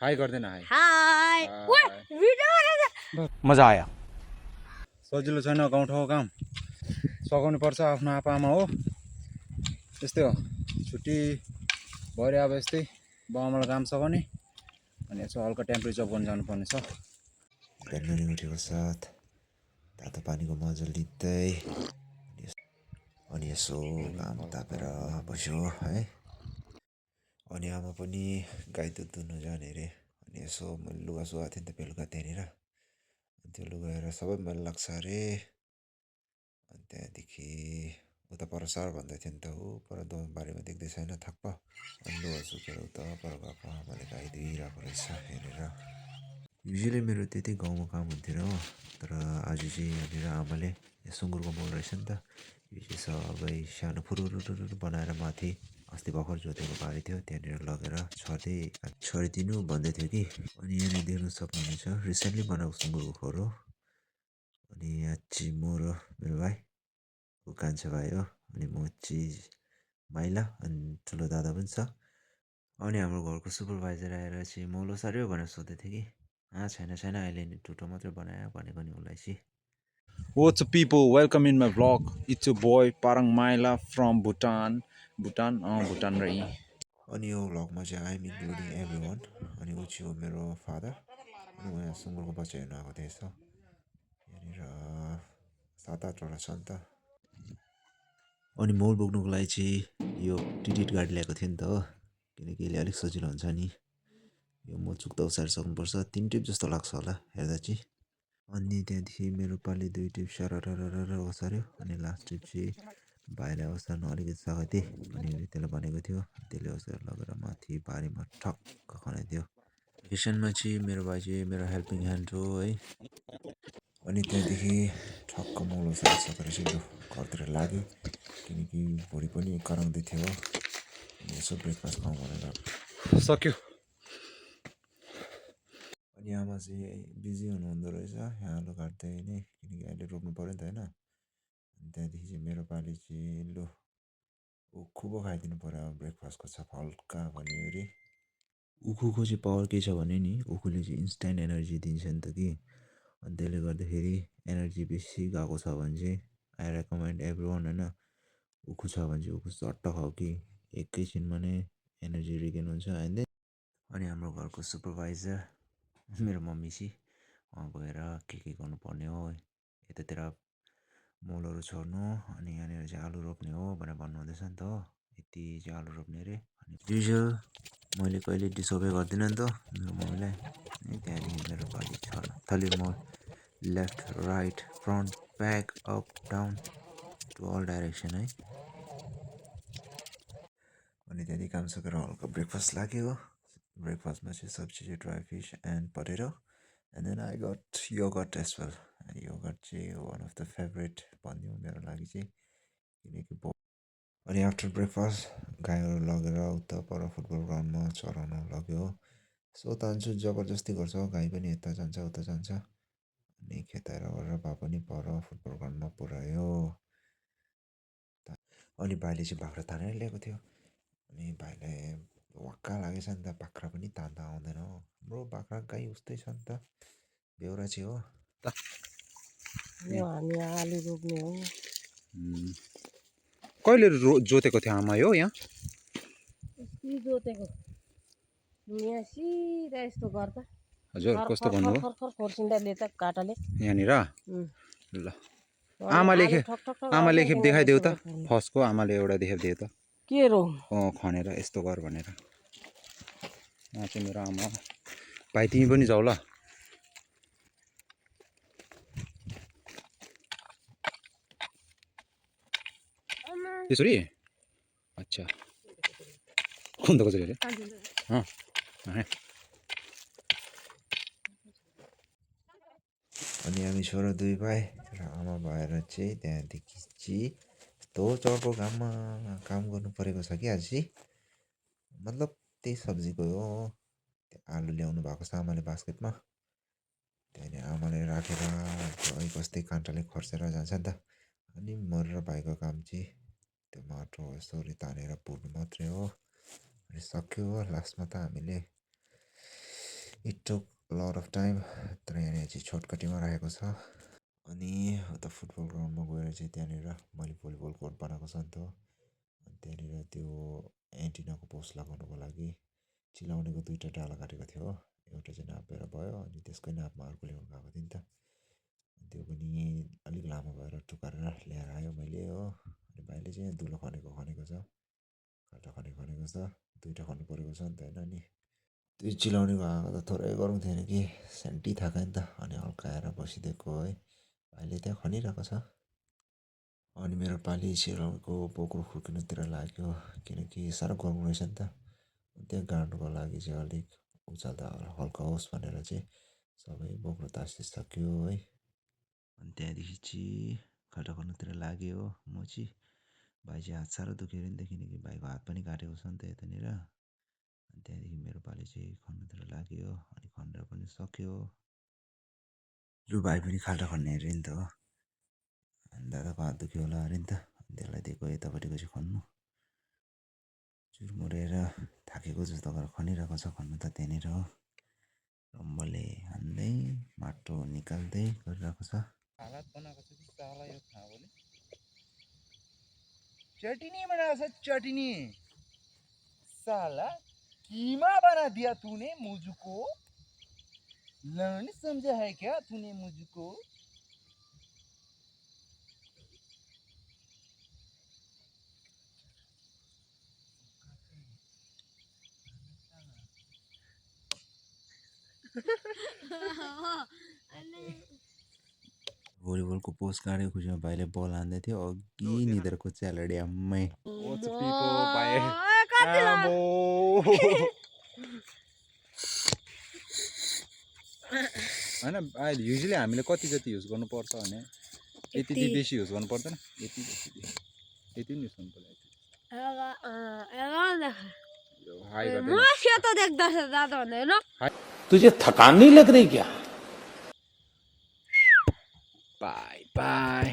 High गर्दैन high हाय मजा आयो सजिलो छैन गाउँठाउँको काम सघाउनु पर्छ आफ्नो आप्पा आमा हो यस्तै हो छुट्टी भएर अब यस्तै बाउआमालाई काम सघाउने अनि यसो हल्का टेम्परेचर गर्न जानुपर्ने छ बिहान मर्निङ उठेको साथ तातो पानीको मजा लिँदै अनि यसो घाम तापेर बस्यो है। अनि आमा पनि गाई दुध दुहुनु जाने अरे। अनि यसो मैले लुगा सुगा थिएँ नि त बेलुका त्यहाँनिर, त्यो लुगा हेरेर सबै मैला लाग्छ अरे। अनि त्यहाँदेखि उता पर सर भन्दै थियो नि त, ऊ पर बारीमा देख्दै छैन थप्प। अनि लुगा सुकेर उता पर गएको आमाले गाई दुहिरहेको रहेछ हेरेर। युजली मेरो त्यति गाउँमा काम हुन्थेन हो, तर आज चाहिँ यहाँनिर आमाले सुँगुरको मल रहेछ नि त, यो चाहिँ सबै सानो फुरुरुरु बनाएर माथि अस्ति भर्खर जोतेको बारी थियो त्यहाँनिर लगेर छरिदिनु भन्दै थियो कि। अनि यहाँनिर देख्नु सक्नुहुनेछ रिसेन्टली बनाएको सुँगुरको खोर हो। अनि यहाँ चाहिँ म र मेरो भाइ, ऊ कान्छा भाइ हो, अनि म चाहिँ माइला, अनि ठुलो दादा पनि छ। अनि हाम्रो घरको सुपरभाइजर आएर चाहिँ मौलो सार्यो भनेर सोध्दै थियो कि, छैन छैन अहिले नि टुटो मात्रै बनायो भनेको नि उसलाई चाहिँ। What's up people, welcome in my vlog. It's your boy Parang Maila from Bhutan. Bhutan रही अनि यो भ्लगमा चाहिँ आइएम इन्क्लुडिङ एभ्री वान। अनि ऊ चाहिँ हो मेरो फादर। अनि उहाँ सुँगुरको बच्चा हेर्नु आएको थिएछ। यहाँनिर 7-8वटा छ नि त। अनि मल बोक्नुको लागि चाहिँ यो टिटिट गाडी ल्याएको थियो नि त हो, किनकि यसले अलिक सजिलो हुन्छ नि। यो म चुक्दा उसारिसक्नुपर्छ, 3 टिप जस्तो लाग्छ होला हेर्दा चाहिँ। अनि त्यहाँदेखि मेरो पालि 2 टिप सरर ओसार्यो। अनि लास्ट टिप चाहिँ भाइलाई ओसार्नु अलिकति सघाएको थिएँ, अनि त्यसले भनेको थियो, त्यसले ओसारेर लगेर माथि बारीमा ठक्क खनाइदियो। भेकेसनमा चाहिँ मेरो भाइ चाहिँ मेरो हेल्पिङ ह्यान्ड हो है। अनि त्यहाँदेखि ठक्क मल ओसारिसकेर चाहिँ लु घरतिर लाग्यो, किनकि भुँडी पनि कराउँदै थियो। अनि यसो ब्रेकफास्ट खाउँ भनेर। सक्यो अनि आमा चाहिँ बिजी हुनुहुँदो रहेछ यहाँ आलु काट्दै नै, किनकि अहिले रोप्नु पऱ्यो नि त होइन। अनि त्यहाँदेखि चाहिँ मेरो पालि चाहिँ लु उखु पो खाइदिनु पऱ्यो अब, ब्रेकफास्टको छ हल्का भन्यो अरे। उखुको चाहिँ पावर के छ भने नि, उखुले चाहिँ इन्स्ट्यान्ट एनर्जी दिन्छ नि त कि। अनि त्यसले गर्दाखेरि एनर्जी बेसी गएको छ भने चाहिँ आई रेकमेन्ड एभ्री वान होइन, उखु छ भने चाहिँ उखु चट्ट खाऊ कि एकैछिनमा नै एनर्जी रिगेन हुन्छ होइन। अनि हाम्रो घरको सुपरभाइजर मेरो मम्मी चाहिँ उहाँ गएर के गर्नुपर्ने हो, यतातिर मलहरू छोड्नु, अनि यहाँनिर चाहिँ आलु रोप्ने हो भनेर भन्नुहुँदैछ नि त हो। यति चाहिँ आलु रोप्ने अरे। अनि युजुअल मैले कहिले डिसोबे गर्दिनँ नि त मेरो मम्मीलाई। अनि त्यहाँदेखि मेरो पालि छ थली म left right front back up down to all direction है। अनि त्यहाँदेखि काम सकेर हल्का ब्रेकफास्ट लाग्यो। ब्रेकफास्टमा चाहिँ सब्जी चाहिँ dry fish and potato, and then I got yogurt as well. Yogurt चाहिँ वान अफ द फेभरेट भनिदिउँ मेरो लागि चाहिँ, किनकि अनि आफ्टर ब्रेकफास्ट गाईहरू लगेर उता पर फुटबल ग्राउन्डमा चराउन लग्यो। सो तान्छु जबरजस्ती गर्छ, गाई पनि यता जान्छ उता जान्छ। अनि खेताएर गरेर भए पनि पर फुटबल ग्राउन्डमा पुऱ्यायो। अनि भाइले चाहिँ बाख्रा तानेर ल्याएको थियो। अनि भाइलाई वाक्क लागेछ नि त, बाख्रा पनि तान्दा आउँदैन हो। हाम्रो बाख्रा गाई उस्तै छ नि त, बेहोरा चाहिँ हो। हामी आलु रोप्ने हो। कहिले जोतेको थियो आमा यो यहाँ जोतेको यहाँ सिधा यस्तो गर्दा हजुर कस्तो भन्नुभयो खर खोर्सिँदा ले त काटाले यहाँनिर ल आलु आमाले ठक ठक ठक आमाले अड्काइकन एकखेप यस्तो देखाइदेऊ त रोप्नु। फर्स्टको आमाले एउटा देखाइदियो त के रो खनेर यस्तो गर भनेर। यहाँ चाहिँ मेरो आमा, भाइ तिमी पनि जाऊ ल। त्यसरी अच्छा कुन त कसरी अरे अनि हामी छोरा 2 भाइ र आमा भएर चाहिँ त्यहाँदेखि चाहिँ यस्तो चर्को घाममा काम गर्नु परेको छ कि आज चाहिँ। मतलब त्यही सब्जीको हो, त्यो आलु ल्याउनु भएको छ आमाले बास्केटमा। त्यहाँदेखि आमाले राखेर गाई बस्दै काँटाले खर्चेर जान्छ नि त। अनि मरेर भाइको काम चाहिँ त्यो माटो यसरी तानेर पुर्नु मात्रै हो। अनि सक्यो हो लास्टमा त हामीले it took lot of time तर यहाँनिर चाहिँ छोटकटीमा रहेको छ अनि उता फुटबल ग्राउन्डमा गएर चाहिँ त्यहाँनिर मैले भलिबल कोर्ट बनाएको छ नि त अनि त्यहाँनिर त्यो एन्टिनाको पोस्ट लगाउनुको लागि चिलाउनेको 2टा डाला काटेको थियो हो एउटा चाहिँ नापेर भयो अनि त्यसकै नापमा अर्को ल्याउनु गएको थिएँ नि त त्यो पनि अलिक लामो भएर टुकारेर ल्याएर आयो मैले हो अनि भाइले चाहिँ दुलो खनेको छ काटा खनेको छ 2टा खन्नु परेको छ नि त होइन अनि त्यो चिलाउनेको आएको त थोरै गरौँ थिएन कि सेन्टी थाका नि त अनि हल्काएर बसिदिएको है भाइले त्यहाँ खनिरहेको छ अनि मेरो पालि चिलाउनेको बोक्रो खुर्किनुतिर लाग्यो किनकि साह्रो गरम रहेछ नि त त्यहाँ गाड्नुको लागि चाहिँ अलिक उचाल्दा हल्का होस् भनेर चाहिँ सबै बोक्रो तासतिस सक्यो है अनि त्यहाँदेखि चाहिँ खाल्टा खन्नुतिर लाग्यो म चाहिँ भाइ चाहिँ हात साह्रो दुख्यो अरे नि त किनकि भाइको हात पनि काटेको छ नि त यतानिर अनि त्यहाँदेखि मेरो पालि चाहिँ खन्नुतिर लाग्यो अनि खनेर पनि सक्यो लु भाइ पनि खाल्टा खन्ने अरे नि त हो अनि दादाको हात दुख्यो होला अरे नि त त्यसलाई दिएको यतापट्टिको चाहिँ खन्नु चुरमुरेर थाकेको जस्तो गरेर खनिरहेको छ खन्नु त त्यहाँनिर हो रम्बले हान्दै माटो निकाल्दै गरिरहेको छ हालत बनाएको छ कि साला यो खाँबोले चटनी बनाएको छ चटनी साला कीमा बना दिया तूने मुझको लर्न समझा है क्या तूने मुझको भलिबलको पोस्ट काटेको खुसीमा भाइले बल हान्दै थियो अघि निधारको च्यालडी आम्मै What's people by होइन अहिले युजली हामीले कति जति युज गर्नुपर्छ भने यति चाहिँ बेसी युज गर्नु पर्दैन यति यति पनि युज गर्नु पर्दैन हाई सेतो देख्दछ दादा भन्दैन तुझे थकान नहीं लग रही क्या बाई बाई